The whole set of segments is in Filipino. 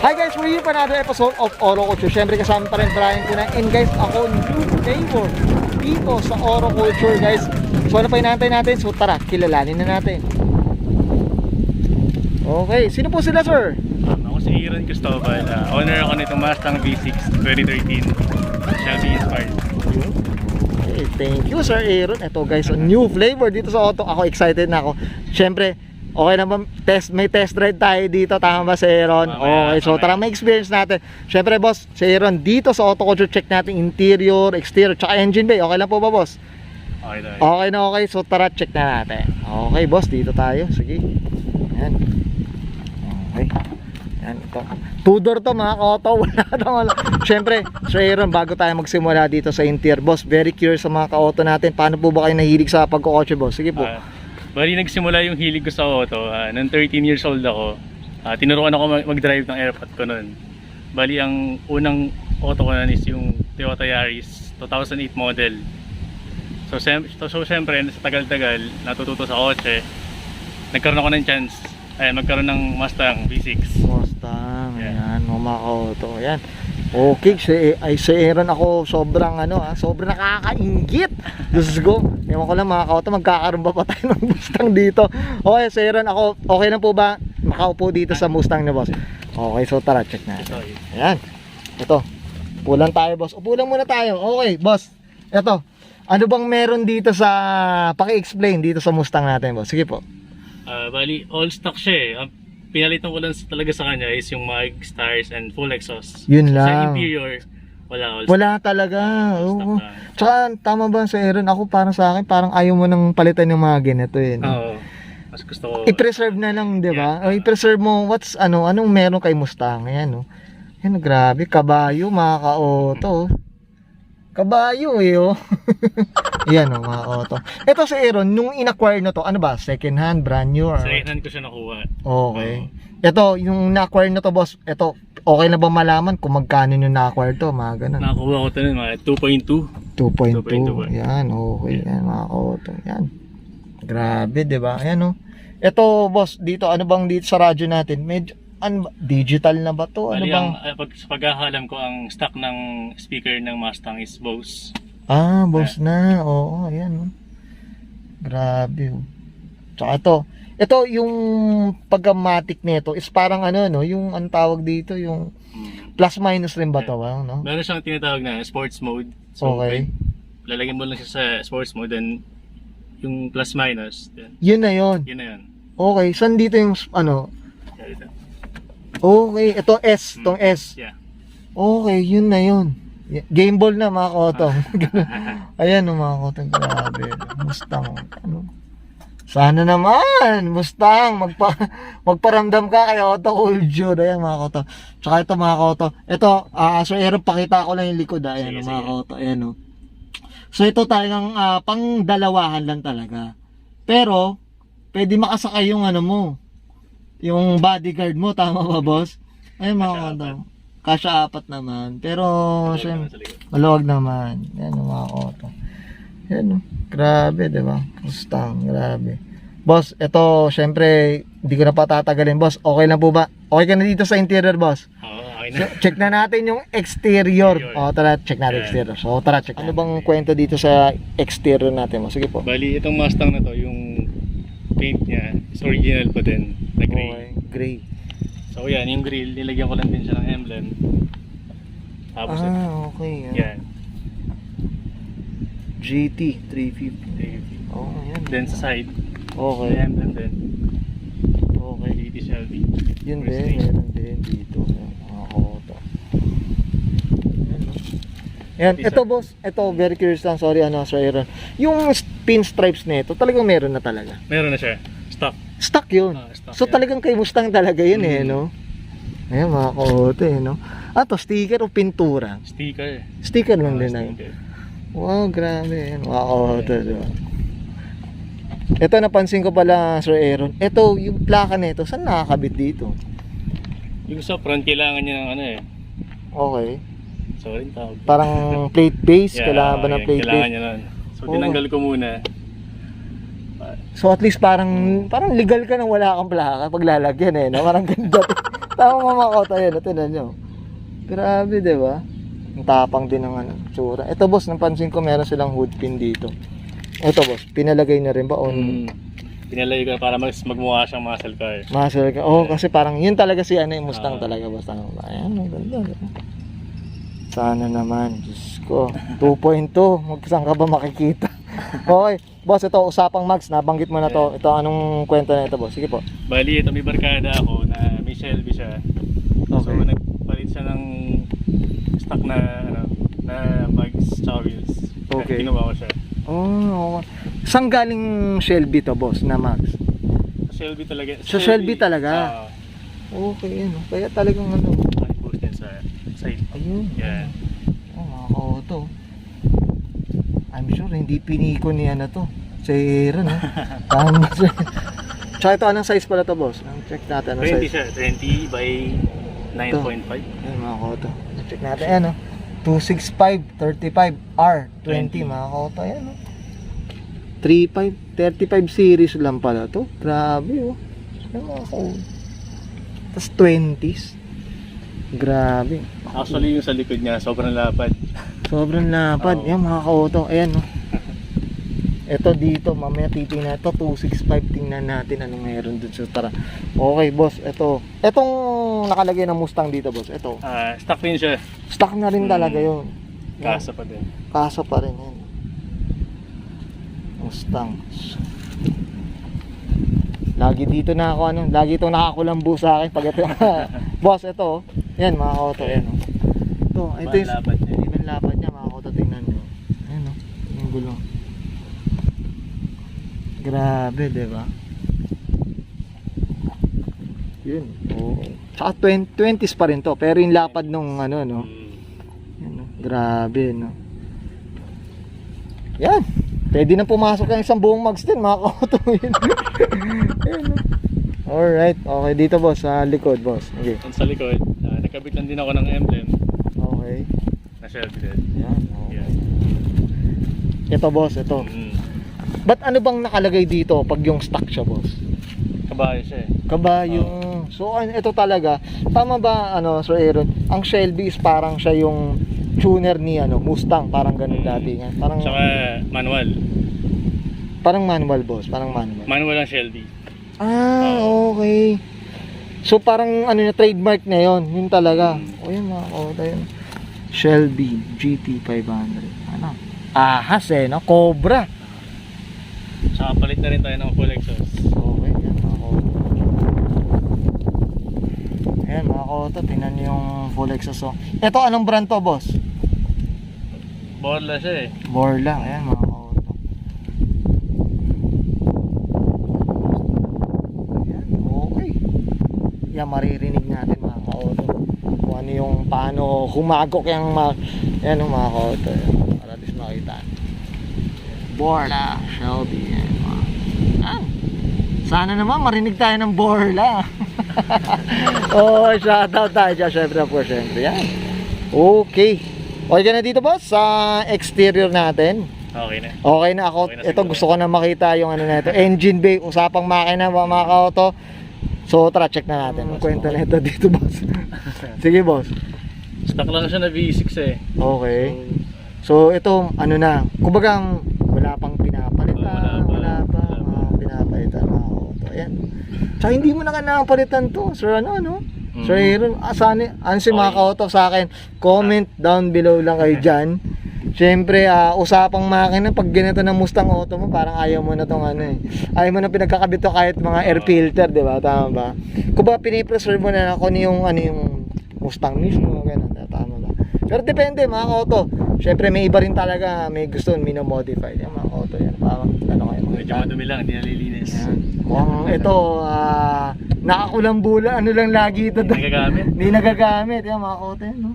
Hi guys, we're here for another episode of Oro Culture. Siyempre kasama pa rin Brian Kuna. And guys, ako new flavor dito sa Oro Culture guys. So ano pa inaantay natin? So tara, kilalanin na natin. Okay, sino po sila sir? Ako si Aaron Cristobal. Owner ako nitong Mustang V6 2013. Shelby inspired. Okay, thank you sir Aaron. Ito guys, a new flavor dito sa auto. Ako excited na ako. Siyempre, okay na ba? May test drive tayo dito. Tama ba si Aaron? Okay, so tara may experience natin. Siyempre boss, si Aaron dito sa Auto Culture, check natin interior, exterior, tsaka engine bay. Okay lang po ba boss? Okay na. Okay na okay. So tara check na natin. Okay boss, dito tayo. Sige. Ayan. Okay. Ayan ito. Two-door to mga ka-auto. Wala. Siyempre, Sir Aaron, bago tayo magsimula dito sa interior, boss, very curious sa mga ka-auto natin. Paano po ba kayo nahilig sa pagkakotse boss? Sige po. Bali nagsimula yung hilig ko sa auto. Nung 13 years old ako, tinuruan ako mag-drive ng airpot ko noon. Bali ang unang auto ko nun is yung Toyota Yaris 2008 model. So syempre sa tagal-tagal natututo sa kotse. Nagkaroon ako ng chance magkaroon ng Mustang V6. Mustang, yeah. Ayan, mga auto, ayan. Okay, si Aaron ako sobrang sobrang nakakainggit. Let's go. Ewan ko lang mga ka-auto, magkakaroon ba pa tayo ng Mustang dito? Okay, si Aaron ako, okay lang po ba makaupo dito sa Mustang na boss? Okay, so tara, check natin. Ayan, ito. Upo lang tayo boss, upo lang muna tayo. Okay, boss, ito. Ano bang meron dito sa, paki-explain dito sa Mustang natin boss? Sige po. Bali, all stock siya eh. Ang pinalitan ko lang talaga sa kanya is yung mag, stars, and full exhaust. Yun lang. Sa interior, wala all stock. Wala talaga. Oo. Tsaka tama ba sa Aaron? Ako parang sa akin, parang ayaw mo nang palitan yung mga ganito eh. Oo. Mas gusto ko. I-preserve na lang, di ba? O i-preserve mo anong meron kay Mustang. Ayan, no. Ayan, grabe. Kabayo, mga ka-auto. Kabayo eh, oh. Yan o, mga auto. Ito si Aaron, nung in-acquire na to, ano ba? Second hand, brand new? Or... Second hand ko siya nakuha. Okay. Ito, yung na-acquire na to, boss, ito, okay na ba malaman kung magkano yung na-acquire to? Mga ganun. Nakakuha ko ito nun, mga 2.2. 2.2. Yan, okay. Yan, mga auto. Yan. Grabe, di ba? Ayan, oh. Ito, boss, dito, ano bang dito sa radyo natin? Medyo, digital na ba to? Ano bang? Sa pagkakalam ko, ang stock ng speaker ng Mustang is Bose. Bose na. Oo, ayan. Oh. Grabe. Oh. Tsaka ito yung pagka-matic nito is parang yung ang tawag dito, yung plus minus rin ba to? No? Meron siyang tinatawag na sports mode. So, okay. Lalagyan mo lang siya sa sports mode, then yung plus minus. Then, yun na yun. Yun na yun. Okay, saan dito yung Dito. Okay, ito S, tong S. Yeah. Okay, yun na yun. Game ball na mga koto. Ayan mga koto, grabe. Mustang, sana naman, Mustang, magparamdam ka kay Auto Culture. Ayan mga koto. Tsaka ito mga koto. Ito, so Aaron, pakita ko lang yung likod. Ayan mga koto, ayan o. So ito talagang pang dalawahan lang talaga. Pero, pwede makasakay yung mo. Yung bodyguard mo, tama ba boss? Ayun mga koto. Kasya 4 naman. Pero, maluwag naman. Yan mga koto. Yan, grabe, diba? Mustang, grabe. Boss, ito, syempre, hindi ko na patatagalin, boss. Okay lang po ba? Okay ka na dito sa interior, boss? Oo, okay na. So, check na natin yung exterior. Tara, check natin exterior. So, tara, check. Ano bang kwento dito sa exterior natin, boss? Sige po. Bali, itong Mustang na to, yung paint niya is original pa din, na gray. Okay, gray. So yan, yung grill, nilagyan ko lang din siya ng emblem. Tapos okay. yan. GT 350. Oh, yan. Then sa side, okay. may emblem din. Okay. GT Shelby. Yun din, meron din dito. Auto. Yan, ito boss, ito very curious lang, sorry Sir Aaron. Yung pinstripes nito, talagang meron na talaga. Meron na siya, stock. Stock yun. Stock So yan. talagang kay Mustang talaga yun no? Ayan mga ka-auto no? To sticker o pintura? Sticker. Sticker lang din ay. Sticker. Wow, grabe yan. Mga ka-auto diba? Ito napansin ko pala Sir Aaron. Ito yung plaka nito, saan nakakabit dito? Yung sa front, kailangan niya ng Okay. Sorry, tawag. Parang plate base, kailangan ba ng plate kailangan base? niya nun. So tinanggal ko muna. So at least parang legal ka nang wala kang plaka pag lalagyan no? Parang ganda. Tama mga koto, yan, tinan nyo. Grabe, di ba? Ang tapang din ng ano, tsura. Ito boss, napansin ko meron silang hood pin dito. Ito boss, pinalagay na rin ba? On Pinalay ko para magmukha siyang muscle car. muscle ka. Oh, kasi parang yun talaga si ano, yung Mustang talaga boss. Tama ba? Ayan, ang ganda. Diba? Sana naman, Diyos ko. 2.2, saan ka ba makikita? Okay, boss, ito, usapang Max, nabanggit mo na to. Ito, anong kwento na ito boss? Sige po. Bali, ito may barkada ako na may Shelby siya. So, Okay. nagpalit siya ng stock na, na bags tsaka wheels. Okay. Ginawa ko siya. Oh, saan galing Shelby to boss na Max? Shelby talaga. Sa Shelby talaga? Ah, Okay, ano, kaya talagang ano. post din sa side. Ayun. Yan. Oh, mga ka-auto. I'm sure hindi piniko ni ano to. Si Aaron, no? Tama siya. Tsaka ito, anong size pala to boss? Check natin anong 20 size. siya. 20 by 9.5. Ayan mga ka-auto. Check natin, ayan, no? 265, 35, R20 mga ka-auto. Ayan, no? 35, 35 series lang pala to. Grabe, oh. Ayan mga ka-auto. Tapos 20s. Grabe. Actually, yung sa likod niya, sobrang lapad. Sobrang lapad. Oo. Yan mga ka-auto. Ayan, no? Ito dito, mamaya titingnan ito, 265, tingnan natin anong meron dun sa tara. Okay, boss, ito. Itong nakalagay na Mustang dito, boss, ito. Stock din siya. Stock na rin talaga yun. Yan. Kasa pa din. Kasa pa rin yan. Mustang. Lagi dito na ako, ano, lagi itong nakakulambu sa akin pag ito. Boss, ito, yan mga ka-auto, yan. Ito, ito yung lapad niya. ibang lapad niya, mga ka-auto, tingnan nyo. Ayan, no? Yung gulong. Grabe, di ba? Yun. Oo. Tsaka 20s pa rin to, pero yung lapad nung ano, no? Yan, no? Grabe, no? Yan. Pwede na pumasok ang isang buong mags din, mga ka-auto. Yan, no? Alright. Okay, dito boss, sa likod, boss. Okay. Yan sa likod, nagkabit lang din ako ng emblem Okay. na Shelby din. Yan. Okay. Yan. Ito, boss, ito. Mm. Ba't ano bang nakalagay dito pag yung stock siya, boss? Kabayo siya eh. Kabayo. So, ito talaga. Tama ba, ano, Sir Aaron? Ang Shelby is parang siya yung tuner ni, ano, Mustang. Parang ganun dati nga. Parang, Tsaka manual. parang manual, boss. Parang manual. Manual ang Shelby. Okay. So, parang, ano na, trademark na yon. Yun talaga. O, yun, mga kauta yun. Shelby GT500. Ano? Ahas eh, no? Cobra. Tsaka palit na rin tayo ng full exhaust. Okay, yan mga kauta. Ayan mga kauta, tingnan nyo yung full exhaust. So, ito anong brand to, boss? Borla siya eh. Borla, ayan mga kauta. Ayan, okay. Yan, maririnig natin mga kauta. Kung ano yung paano humagok yung yan mga kauta. Para at least makita. Borla, Shelby, yan mga. Yan. Sana naman marinig tayo ng Borla. Oh, shoutout tayo dyan, syempre po, syempre. Yan. Okay. Okay ka na dito, boss, sa exterior natin. Okay na. Okay na ako. Okay na Ito siguro. gusto ko na makita yung ano na ito. Engine bay, usapang makina, mga ka-auto. So, tara, check na natin. Ang kwento na ito dito, boss. Sige, boss. Stock lang siya na V6 eh. Okay. So, ito, ano na. Kumbaga, wala pang pinapalitan. Wala pa. Pinapalitan, mga ka-auto. Ayan. Tsaka hindi mo na kailangan palitan to. Sir, ano? Sir Aaron, ano si mga ka-auto sa akin? Comment down below lang kayo dyan. Siyempre, usapang makina, pag ganito ng Mustang Auto mo, parang ayaw mo na tong ano eh. Ayaw mo na pinagkakabit to kahit mga air filter, di ba? Tama ba? Kung ba pinipreserve mo na kung yung, ano yung Mustang mismo, gano'n, tama ba? Pero depende, mga auto. Siyempre, may iba rin talaga, may gusto, minamodify. Yung mga auto, yan, parang, ano kayo, Medyo madumi lang, hindi nalilinis. yan. Mukhang ito, nakakulambula, ano lang lagi ito. Nagagamit. Hindi nagagamit, yan, mga auto, yan, no?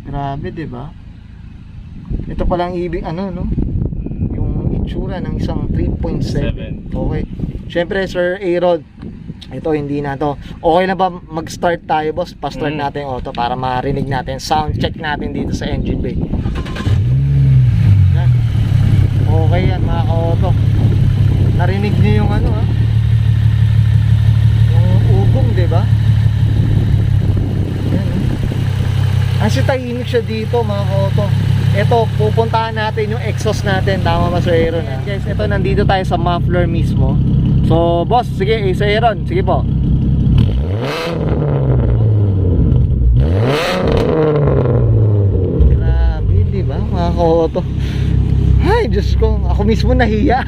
Grabe, di ba? Ito palang ibig, ano, no? Yung itsura ng isang 3.7. Okay. Siyempre, Sir Aaron, ito hindi na to. Okay na ba mag-start tayo, boss? Pa-start natin yung auto para marinig natin. Sound check natin dito sa engine bay. Yan. Okay yan, mga ka-auto. Narinig niyo yung ano, ha? Yung ugong, di ba? tahimik siya dito mga koto. Ito, pupuntahan natin yung exhaust natin. Tama ba, Sir Aaron? Ayan, guys, ito, nandito tayo sa muffler mismo. So, boss, sige, Sir Aaron, sige po. Grabe, di ba, mga koto? Ay, Diyos ko, ako mismo nahiya.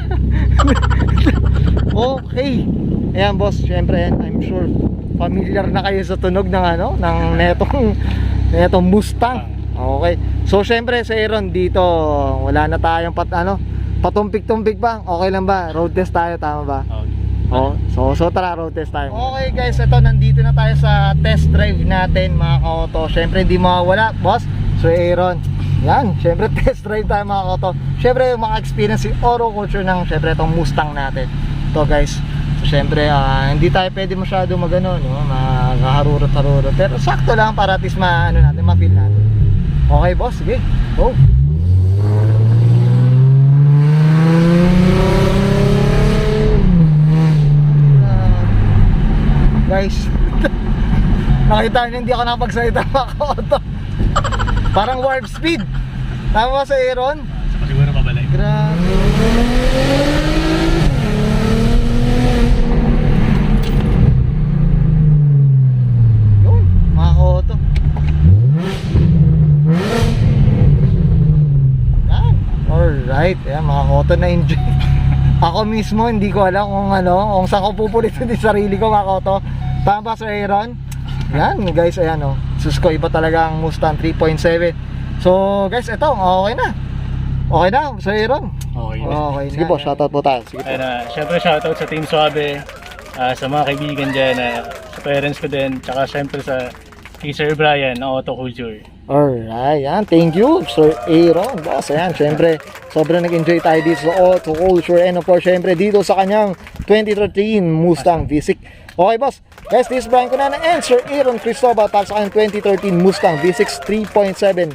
Okay. Ayan, boss, syempre, I'm sure familiar na kayo sa tunog ng ano, ng netong Mustang. Okay. So syempre sa Aaron dito wala na tayong patumpik-tumpik pa. Okay lang ba? Road test tayo, tama ba? Okay. So tara, road test tayo. Okay guys, ito nandito na tayo sa test drive natin mga ka-auto. Syempre hindi mawawala, boss. So Aaron, yan, syempre test drive tayo mga ka-auto. Syempre maka-experience si Oro Culture ng syempre itong Mustang natin. Ito guys. So syempre hindi tayo pwede masyado magano, no, magharurot-harurot. Pero sakto lang para at least natin, ma-feel natin. Okay boss, sige, go. Guys, nakita niyo hindi ako nakapagsalita mga ka-auto. Parang warp speed. Tama ba sa Aaron? So, siguro pabalay. Grabe. Yun, mga ka-auto. Alright, ayan, mga koto na enjoy. Ako mismo hindi ko alam kung saan ko pupulitin yung sarili ko mga koto. Tama ba Sir Aaron? Yan guys, ayan o. Sus ko, iba talaga ang Mustang 3.7. So guys, ito, okay na. Okay na, Sir Aaron? Okay. Okay, sige po, shoutout po tayo. Sige po. Ayun, syempre shoutout sa Team Suabe, sa mga kaibigan dyan, sa parents ko din, tsaka syempre sa kay Sir Brian ng Auto Culture. Alright, yan. Thank you, Sir Aaron. Boss, ayan, syempre, sobrang nag-enjoy tayo dito sa Auto Culture. And of course, syempre, dito sa kanyang 2013 Mustang V6. Okay, boss. Guys, this is Brian Cunana and Sir Aaron Cristobal para sa kanyang 2013 Mustang V6 3.7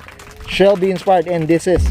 Shelby inspired. And this is